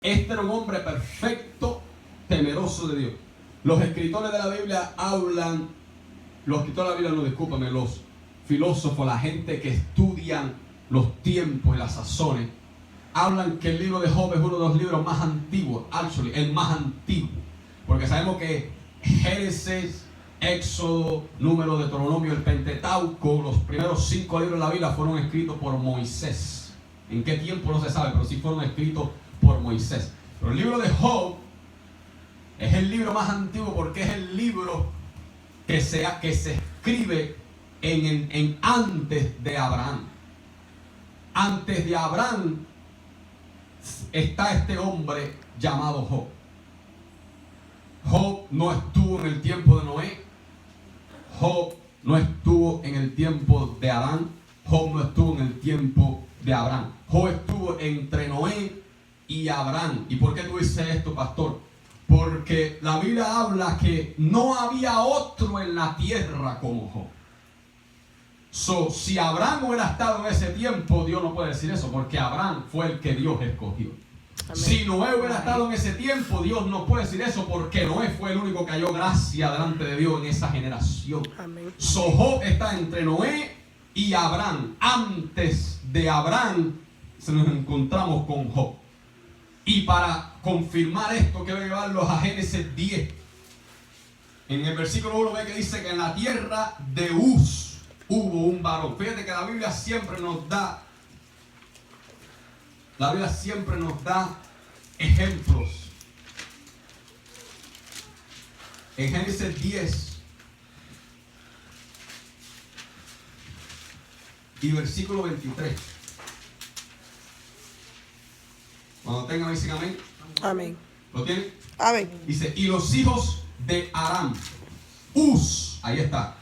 Este era un hombre perfecto, temeroso de Dios. Los escritores de la Biblia hablan, los filósofos, la gente que estudian los tiempos y las sazones, hablan que el libro de Job es uno de los libros más antiguos, el más antiguo, porque sabemos que Génesis, Éxodo, Número, Deuteronomio, el Pentateuco, los primeros 5 libros de la Biblia fueron escritos por Moisés. ¿En qué tiempo? No se sabe, pero sí fueron escritos por Moisés. Pero el libro de Job es el libro más antiguo porque es el libro que se escribe en antes de Abraham. Antes de Abraham está este hombre llamado Job. Job no estuvo en el tiempo de Noé. Job no estuvo en el tiempo de Adán. Job no estuvo en el tiempo de Abraham. Job estuvo entre Noé y Abraham. ¿Y por qué tú dices esto, pastor? Porque la Biblia habla que no había otro en la tierra como Job. Si Abraham hubiera estado en ese tiempo, Dios no puede decir eso, porque Abraham fue el que Dios escogió. Amén. Si Noé hubiera estado en ese tiempo, Dios no puede decir eso, porque Noé fue el único que halló gracia delante de Dios en esa generación. Amén. Job está entre Noé y Abraham. Antes de Abraham se nos encontramos con Job. Y para confirmar esto, quiero llevarlos a Génesis 10. En el versículo 1 ve que dice que en la tierra de Uz hubo un varón. Fíjate que la Biblia siempre nos da ejemplos. En Génesis 10 y versículo 23. Cuando tengan, dicen amén. Amén. ¿Lo tienen? Amén. Dice, y los hijos de Aram, Uz, ahí está,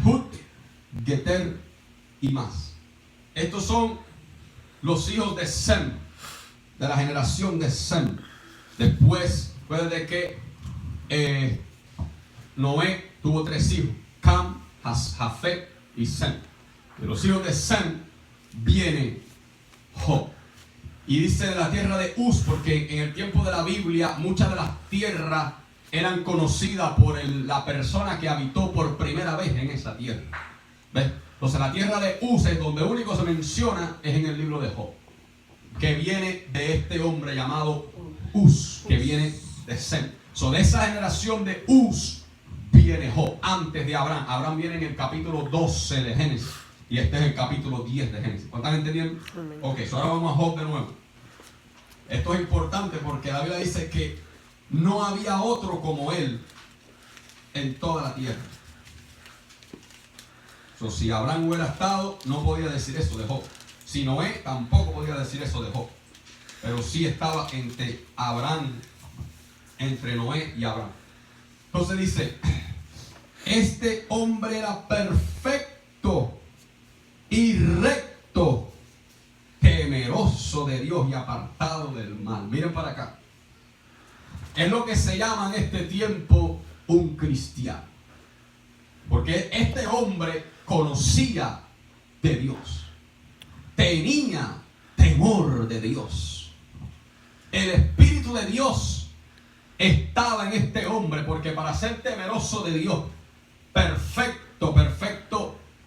Hut, Geter y más. Estos son los hijos de Sem, de la generación de Sem. Después de que Noé tuvo 3 hijos, Cam, Jafet y Sem. De los hijos de Sem viene Job. Y dice de la tierra de Uz, porque en el tiempo de la Biblia muchas de las tierras eran conocidas por la persona que habitó por primera vez en esa tierra. ¿Ves? Entonces la tierra de Uz es donde único se menciona es en el libro de Job, que viene de este hombre llamado Uz, que viene de Sem. De esa generación de Uz viene Job, antes de Abraham. Abraham viene en el capítulo 12 de Génesis. Y este es el capítulo 10 de Génesis. ¿Están entendiendo? Ok, ahora vamos a Job de nuevo. Esto es importante porque la Biblia dice que no había otro como él en toda la tierra. Si Abraham hubiera estado, no podía decir eso de Job. Si Noé, tampoco podía decir eso de Job. Pero sí estaba entre Abraham, entre Noé y Abraham. Entonces dice, este hombre era perfecto y recto, temeroso de Dios y apartado del mal. Miren para acá. Es lo que se llama en este tiempo un cristiano. Porque este hombre conocía de Dios. Tenía temor de Dios. El Espíritu de Dios estaba en este hombre, porque para ser temeroso de Dios, perfecto,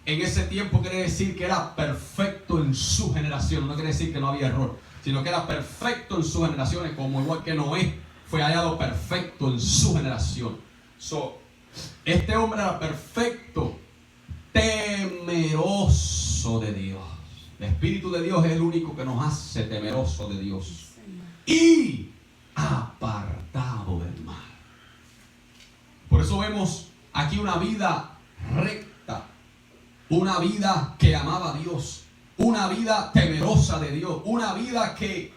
en ese tiempo quiere decir que era perfecto en su generación. No quiere decir que no había error, sino que era perfecto en sus generaciones, como igual que Noé fue hallado perfecto en su generación. Este hombre era perfecto, temeroso de Dios. El Espíritu de Dios es el único que nos hace temeroso de Dios y apartado del mal. Por eso vemos aquí una vida recta, una vida que amaba a Dios, una vida temerosa de Dios, una vida que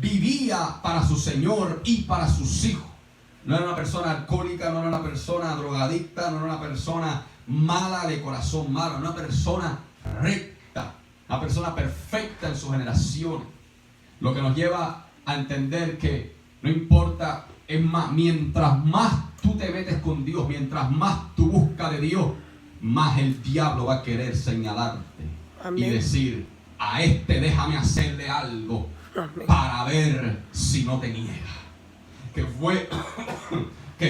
vivía para su Señor y para sus hijos. No era una persona alcohólica, no era una persona drogadicta, no era una persona mala de corazón malo, una persona recta, una persona perfecta en su generación. Lo que nos lleva a entender que no importa, es más, mientras más tú te metes con Dios, mientras más tú buscas de Dios, más el diablo va a querer señalarte. Amén. Y decir, a este déjame hacerle algo Amén. para ver si no te niega. ¿Qué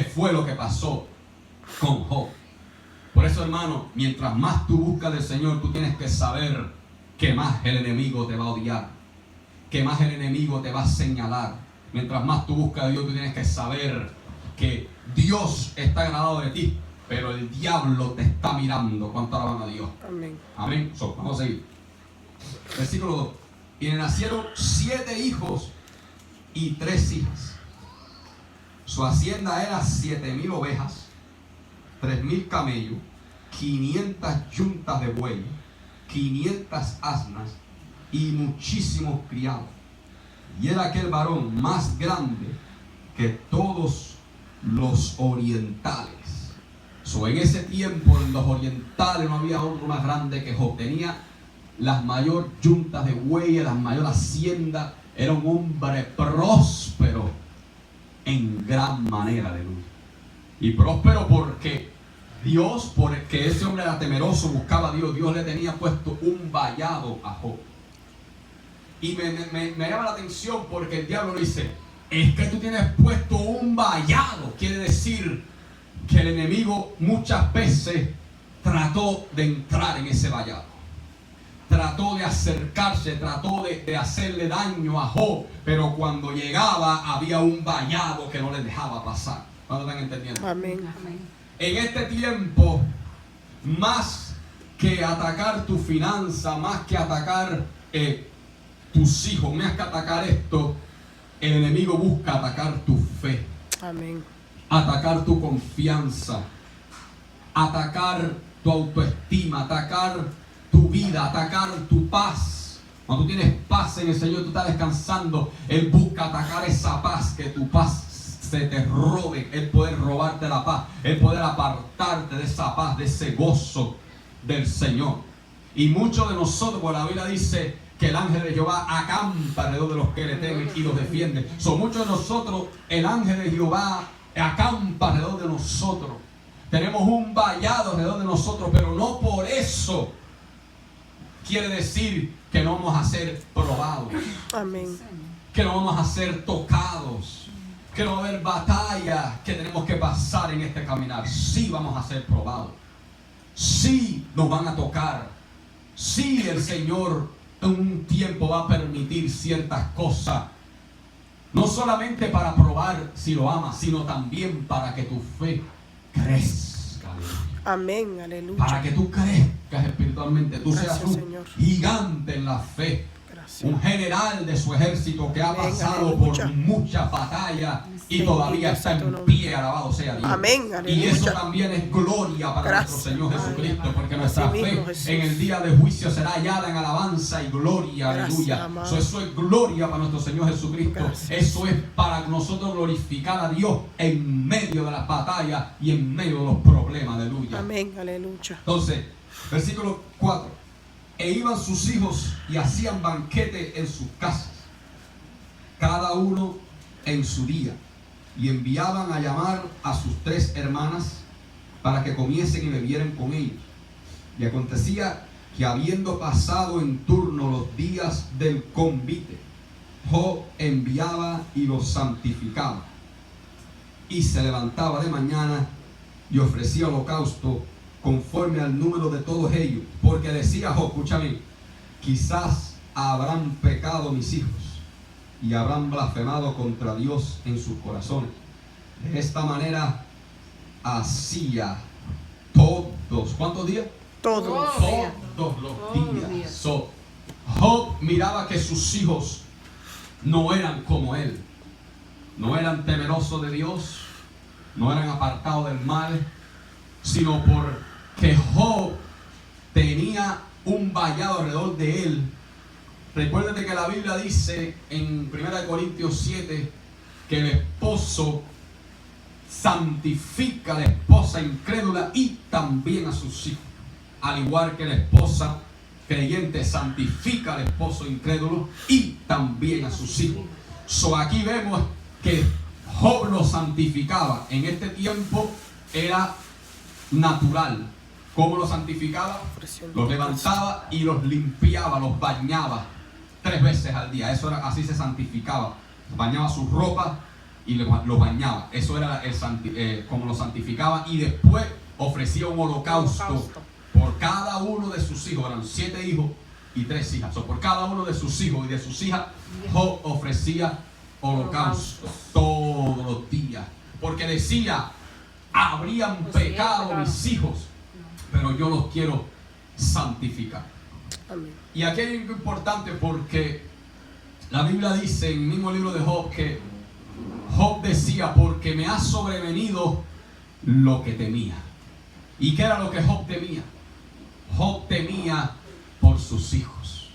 fue lo que pasó con Job? Por eso, hermano, mientras más tú buscas del Señor, tú tienes que saber que más el enemigo te va a odiar, que más el enemigo te va a señalar. Mientras más tú buscas a Dios, tú tienes que saber que Dios está agradado de ti, pero el diablo te está mirando. ¿Cuánto alaban a Dios? Amén. Amén. Vamos a seguir. Versículo 2. Y le nacieron 7 hijos y 3 hijas. Su hacienda era 7,000 ovejas, 3,000 camellos, 500 yuntas de bueyes, 500 asnas y muchísimos criados. Y era aquel varón más grande que todos los orientales. En ese tiempo, en los orientales no había otro más grande que Job. Tenía las mayores yuntas de bueyes, las mayores haciendas. Era un hombre próspero en gran manera, aleluya. Y próspero porque ese hombre era temeroso, buscaba a Dios. Dios le tenía puesto un vallado a Job. Y me llama la atención porque el diablo le dice: es que tú tienes puesto un vallado. Quiere decir que el enemigo muchas veces trató de entrar en ese vallado. Trató de acercarse, trató de hacerle daño a Job, pero cuando llegaba había un vallado que no le dejaba pasar. ¿Cuánto están entendiendo? Amén. En este tiempo, más que atacar tu finanza, más que atacar tus hijos, más que atacar esto, el enemigo busca atacar tu fe. Amén. Atacar tu confianza, atacar tu autoestima, atacar tu vida, atacar tu paz. Cuando tú tienes paz en el Señor, tú estás descansando, Él busca atacar esa paz, que tu paz se te robe, Él poder robarte la paz, Él poder apartarte de esa paz, de ese gozo del Señor. Y muchos de nosotros, por la Biblia dice que el ángel de Jehová acampa alrededor de los que le temen y los defiende. Muchos de nosotros, el ángel de Jehová acampa alrededor de nosotros. Tenemos un vallado alrededor de nosotros, pero no por eso quiere decir que no vamos a ser probados. Amén. Que no vamos a ser tocados. Que no va a haber batallas que tenemos que pasar en este caminar. Sí vamos a ser probados. Sí nos van a tocar. Sí el Señor en un tiempo va a permitir ciertas cosas. No solamente para probar si lo amas, sino también para que tu fe crezca. Amén, aleluya. Para que tú crezcas espiritualmente, tú Gracias, seas un Señor. gigante en la fe. Gracias. Un general de su ejército que ha Amén, pasado aleluya. por muchas batallas y Bendito todavía está sea tu en nombre. pie, alabado sea Dios. Amén, Y aleluya. eso también es gloria para Gracias. nuestro Señor Jesucristo, Ay, porque así nuestra mismo, fe Jesús. en el día de juicio será hallada en alabanza y gloria, Gracias, aleluya. amado. Eso es gloria para nuestro Señor Jesucristo. Gracias. Eso es para nosotros glorificar a Dios en medio de las batallas y en medio de los problemas, aleluya. Amén, aleluya. Entonces, versículo 4. E iban sus hijos y hacían banquete en sus casas, cada uno en su día, y enviaban a llamar a sus 3 hermanas para que comiesen y bebieran con ellos. Y acontecía que, habiendo pasado en turno los días del convite, Job enviaba y los santificaba, y se levantaba de mañana y ofrecía holocausto conforme al número de todos ellos, porque decía Job, escúchame, quizás habrán pecado mis hijos y habrán blasfemado contra Dios en sus corazones. De esta manera hacía todos. ¿Cuántos días? Todos. Todos los días. Job miraba que sus hijos no eran como él, no eran temerosos de Dios, no eran apartados del mal, sino porque Job tenía un vallado alrededor de él. Recuérdate que la Biblia dice en 1 Corintios 7 que el esposo santifica a la esposa incrédula y también a sus hijos, al igual que la esposa creyente santifica al esposo incrédulo y también a sus hijos. Aquí vemos que Job lo santificaba. En este tiempo era natural. ¿Cómo los santificaba? Los levantaba y los limpiaba, los bañaba. 3 veces al día. Eso era, así se santificaba. Bañaba sus ropas y los bañaba. Eso era como lo santificaba. Y después ofrecía un holocausto por cada uno de sus hijos. Eran 7 hijos y 3 hijas. Por cada uno de sus hijos y de sus hijas, Job ofrecía holocausto todos los días. Porque decía, habrían pecado mis hijos, pero yo los quiero santificar. Amén. Y aquí hay algo importante, porque la Biblia dice en el mismo libro de Job que Job decía, porque me ha sobrevenido lo que temía. ¿Y qué era lo que Job temía? Job temía por sus hijos.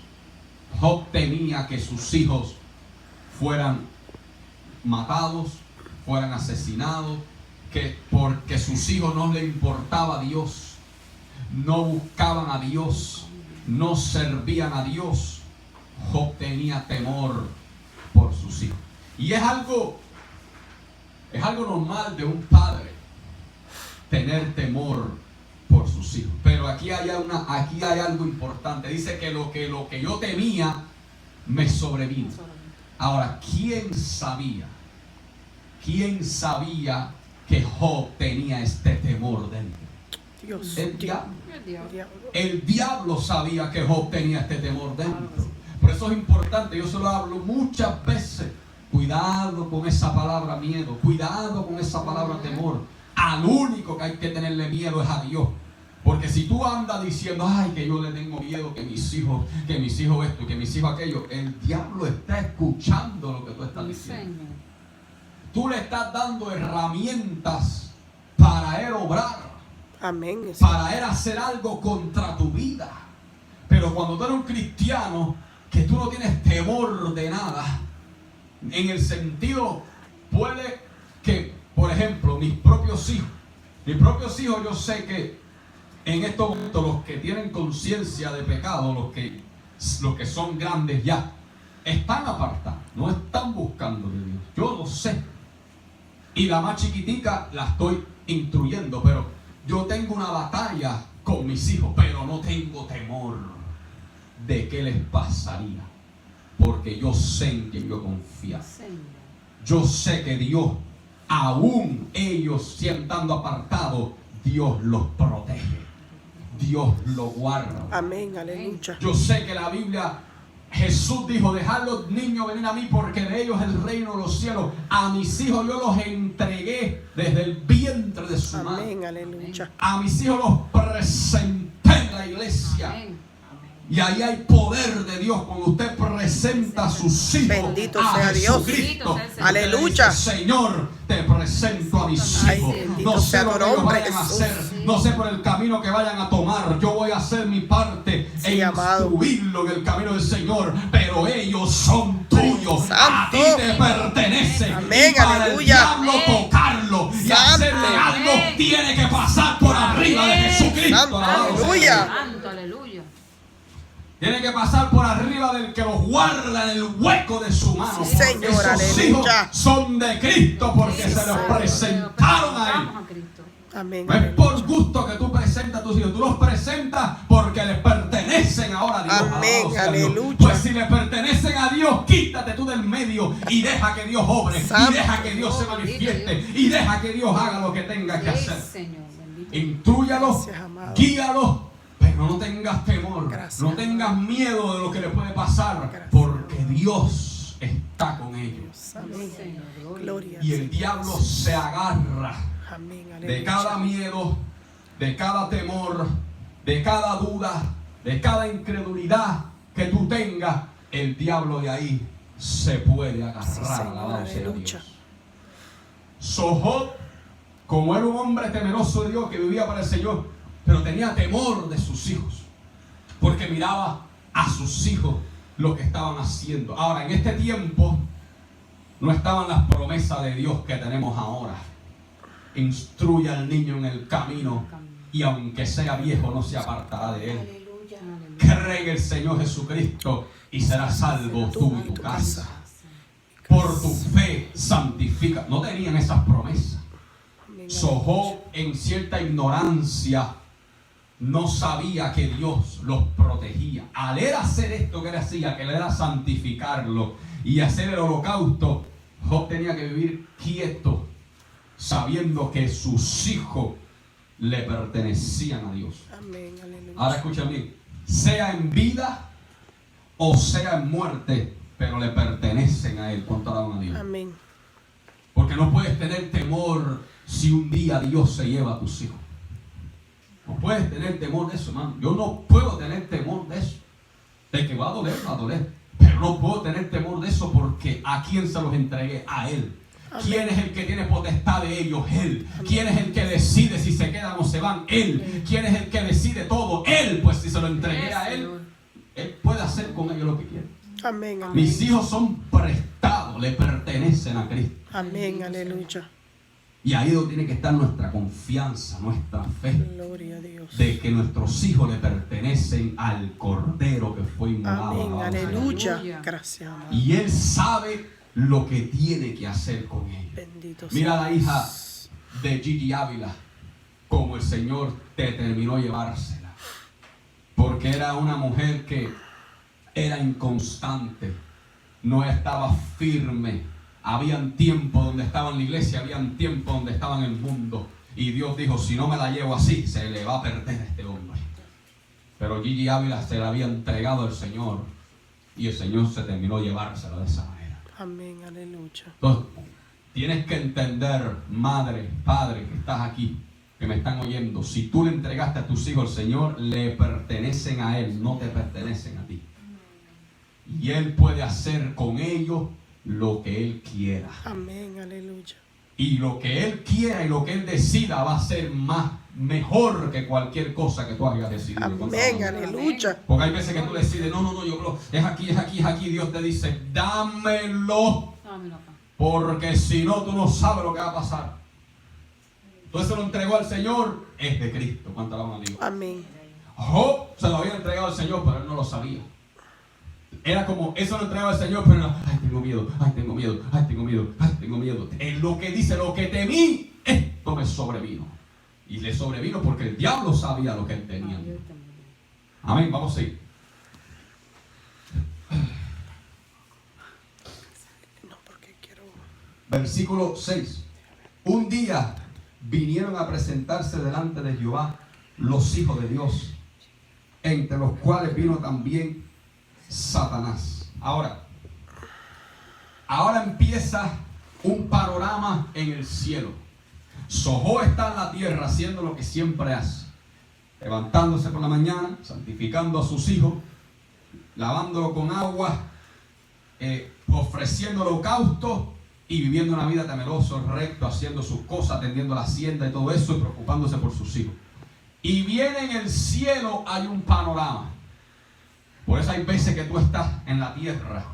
Job temía que sus hijos fueran matados, fueran asesinados, que porque sus hijos no les importaba a Dios, no buscaban a Dios, no servían a Dios. Job tenía temor por sus hijos. Y es algo normal de un padre tener temor por sus hijos. Pero aquí hay algo importante. Dice que lo que yo temía me sobrevino. Ahora, ¿quién sabía que Job tenía este temor dentro? Dios. El diablo. Diablo. El diablo sabía que Job tenía este temor dentro. Por eso es importante, yo se lo hablo muchas veces. Cuidado con esa palabra miedo, cuidado con esa palabra temor. Al único que hay que tenerle miedo es a Dios. Porque si tú andas diciendo, ay, que yo le tengo miedo, que mis hijos esto, que mis hijos aquello, el diablo está escuchando lo que tú estás diciendo. Tú le estás dando herramientas para él obrar. Amén. Para él hacer algo contra tu vida. Pero cuando tú eres un cristiano, que tú no tienes temor de nada, en el sentido, puede que, por ejemplo, mis propios hijos, yo sé que en estos momentos los que tienen conciencia de pecado, los que son grandes ya, están apartados, no están buscando de Dios. Yo lo sé. Y la más chiquitica la estoy instruyendo, pero yo tengo una batalla con mis hijos, pero no tengo temor de qué les pasaría, porque yo sé en quien yo confío. Yo sé que Dios, aún ellos estando apartados, Dios los protege, Dios los guarda. Amén, aleluya. Yo sé que la Biblia, Jesús dijo, dejad los niños venir a mí, porque de ellos es el reino de los cielos. A mis hijos yo los entregué desde el vientre de su madre. Amén, aleluya. A mis hijos los presenté en la iglesia. Amén. Y ahí hay poder de Dios cuando usted presenta a sus hijos. Bendito a sea Dios. Jesucristo. Bendito sea el Señor. Aleluya. Dice, Señor, te presento a mis Ay, hijos. bendito No sé sea lo tu que ellos nombre, vayan a Jesús. hacer. No sé por el camino que vayan a tomar. Yo voy a hacer mi parte Sí, en amado. instruirlo en el camino del Señor. Pero ellos son tuyos. A ti Santo. te pertenecen. Amén, Y para aleluya. el diablo Amén. tocarlo y Santo. hacerle algo, Amén. tiene que pasar por arriba de Jesucristo. Santo. Alabado sea Aleluya. Dios. Santo, aleluya. Tiene que pasar por arriba del que los guarda en el hueco de su mano. Sí, Señor, Esos aleluya. hijos son de Cristo porque Sí, se los Señor. presentaron a Él. Presentamos a Cristo. Amén. No es por gusto que tú presentas a tus hijos, tú los presentas porque les pertenecen ahora a Dios. Amén, Alabado sea Dios. aleluya. Pues si le pertenecen a Dios, quítate tú del medio y deja que Dios obre, Santo. y deja que Dios se manifieste, y deja que Dios haga lo que tenga que Sí, hacer. Señor, bendito. Intrúyalos, Gracias, amado. guíalos, pero no tengas temor, Gracias. no tengas miedo de lo que le puede pasar, Gracias. porque Dios está con ellos. Amén. Señor, gloria. Gloria. Y el diablo se agarra Amén, aleluya. de cada miedo, de cada temor, de cada duda, de cada incredulidad que tú tengas. El diablo de ahí se puede agarrar. Sí, Señor, Alabado sea aleluya. Dios. Job, como era un hombre temeroso de Dios que vivía para el Señor, pero tenía temor de sus hijos, porque miraba a sus hijos lo que estaban haciendo. Ahora, en este tiempo no estaban las promesas de Dios que tenemos ahora. Instruye al niño en el camino y aunque sea viejo no se apartará de él. Aleluya, aleluya. Cree en el Señor Jesucristo y serás salvo tú y tu casa. Por tu fe santifica. No tenían esas promesas. Amén, Job, en cierta ignorancia, no sabía que Dios los protegía. Al él hacer esto que él hacía, que él era santificarlo y hacer el holocausto, Job tenía que vivir quieto, sabiendo que sus hijos le pertenecían a Dios. Amén, aleluya. Ahora escuchen bien, sea en vida o sea en muerte, pero le pertenecen a él. ¿Cuánto alaban a Dios? Amén. Porque no puedes tener temor si un día Dios se lleva a tus hijos. No puedes tener temor de eso, hermano. Yo no puedo tener temor de eso. De que va a doler. Pero no puedo tener temor de eso porque ¿a quién se los entregué? A Él. Amén. ¿Quién es el que tiene potestad de ellos? Él. Amén. ¿Quién es el que decide si se quedan o se van? Él. ¿Quién es el que decide todo? Él. Pues si se lo entregué a Él, Él puede hacer con ellos lo que quiere. Amén, amén. Mis hijos son prestados, le pertenecen a Cristo. Amén, aleluya. Y ahí es donde tiene que estar nuestra confianza, nuestra fe, Gloria a Dios. de que nuestros hijos le pertenecen al Cordero que fue inmolado. Amén, Alabado sea Dios. aleluya. Aleluya. Gracias, amado. Y Él sabe lo que tiene que hacer con ellos. Bendito Mira sea la hija Dios. de Gigi Ávila, como el Señor determinó llevársela. Porque era una mujer que era inconstante, no estaba firme. Habían tiempos donde estaba en la iglesia, habían tiempos donde estaba en el mundo. Y Dios dijo, si no me la llevo así, se le va a perder a este hombre. Pero Gigi Ávila se la había entregado al Señor. Y el Señor se terminó llevársela de esa manera. Amén, aleluya. Entonces, tienes que entender, madre, padre, que estás aquí, que me están oyendo. Si tú le entregaste a tus hijos al Señor, le pertenecen a Él, no te pertenecen a ti. Y Él puede hacer con ellos lo que Él quiera. Amén, aleluya. Y lo que Él quiera y lo que Él decida va a ser mejor que cualquier cosa que tú hayas decidido. Amén, aleluya. Porque hay veces que tú decides, no, yo creo, es aquí. Dios te dice, dámelo. Dámelo acá. Porque si no, tú no sabes lo que va a pasar. Entonces se lo entregó al Señor, es de Cristo. ¿Cuánto alaban a Dios? Amén. Job se lo había entregado al Señor, pero él no lo sabía. Era como, eso lo entregaba al Señor, pero no, tengo miedo. En lo que dice, lo que temí, esto me sobrevino. Y le sobrevino porque el diablo sabía lo que él tenía. Amén, vamos a ir. No, porque quiero. Versículo 6. Un día vinieron a presentarse delante de Jehová los hijos de Dios, entre los cuales vino también Satanás. Ahora empieza un panorama en el cielo. Job está en la tierra haciendo lo que siempre hace, levantándose por la mañana, santificando a sus hijos, lavándolo con agua, ofreciendo holocausto y viviendo una vida temerosa, recto, haciendo sus cosas, atendiendo la hacienda y todo eso, y preocupándose por sus hijos. Y viene en el cielo, hay un panorama. Por eso hay veces que tú estás en la tierra,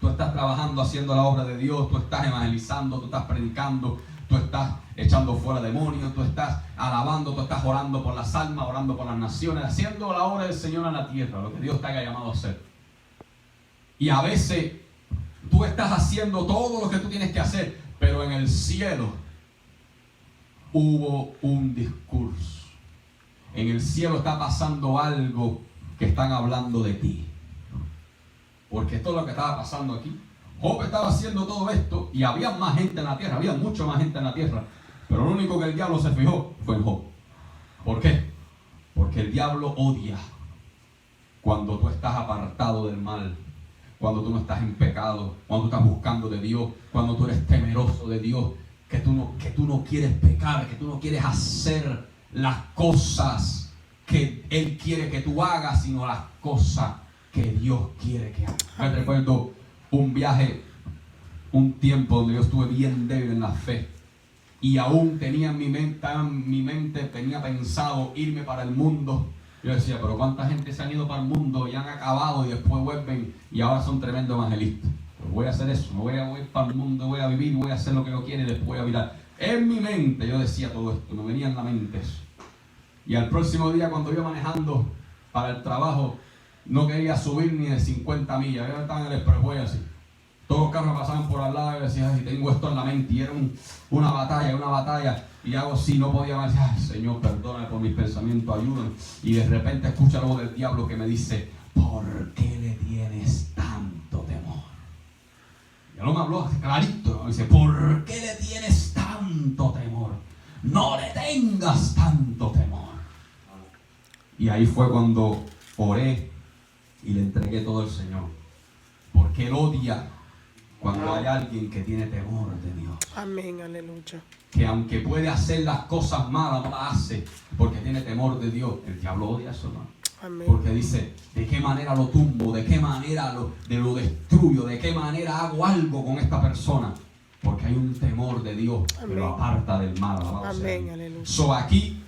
tú estás trabajando, haciendo la obra de Dios, tú estás evangelizando, tú estás predicando, tú estás echando fuera demonios, tú estás alabando, tú estás orando por las almas, orando por las naciones, haciendo la obra del Señor en la tierra, lo que Dios te haya llamado a hacer. Y a veces tú estás haciendo todo lo que tú tienes que hacer, pero en el cielo hubo un discurso. En el cielo está pasando algo que están hablando de ti. Porque esto es lo que estaba pasando aquí. Job estaba haciendo todo esto y había más gente en la tierra, había mucho más gente en la tierra. Pero lo único que el diablo se fijó fue en Job. ¿Por qué? Porque el diablo odia cuando tú estás apartado del mal, cuando tú no estás en pecado, cuando tú estás buscando de Dios, cuando tú eres temeroso de Dios, que tú no quieres pecar, que tú no quieres hacer las cosas que Él quiere que tú hagas, sino las cosas que Dios quiere que hagas. Me recuerdo un viaje, un tiempo donde yo estuve bien débil en la fe y aún tenía en mi mente tenía pensado irme para el mundo. Yo decía, pero cuánta gente se han ido para el mundo y han acabado y después vuelven y ahora son tremendos evangelistas. Pues voy a hacer eso, me voy a ir para el mundo, voy a vivir, voy a hacer lo que yo quiero y después voy a mirar. En mi mente yo decía todo esto, me venía en la mente eso. Y al próximo día, cuando iba manejando para el trabajo, no quería subir ni de 50 millas. Yo estaba en el expressway así. Todos los carros pasaban por al lado y decía, ay, tengo esto en la mente. Y era una batalla. Y hago así, no podía más. Ay, Señor, perdóname por mis pensamientos, ayúdame. Y de repente escucha la voz del diablo que me dice, ¿por qué le tienes tanto temor? Ya no me habló clarito. Me dice, ¿por qué le tienes tanto temor? No le tengas tanto temor. Y ahí fue cuando oré y le entregué todo al Señor. Porque Él odia cuando hay alguien que tiene temor de Dios. Amén, aleluya. Que aunque puede hacer las cosas malas, no las hace porque tiene temor de Dios. El diablo odia eso, ¿no? Amén. Porque dice, ¿de qué manera lo tumbo? ¿De qué manera lo destruyo? ¿De qué manera hago algo con esta persona? Porque hay un temor de Dios que lo aparta del mal. Amén, aleluya. So aquí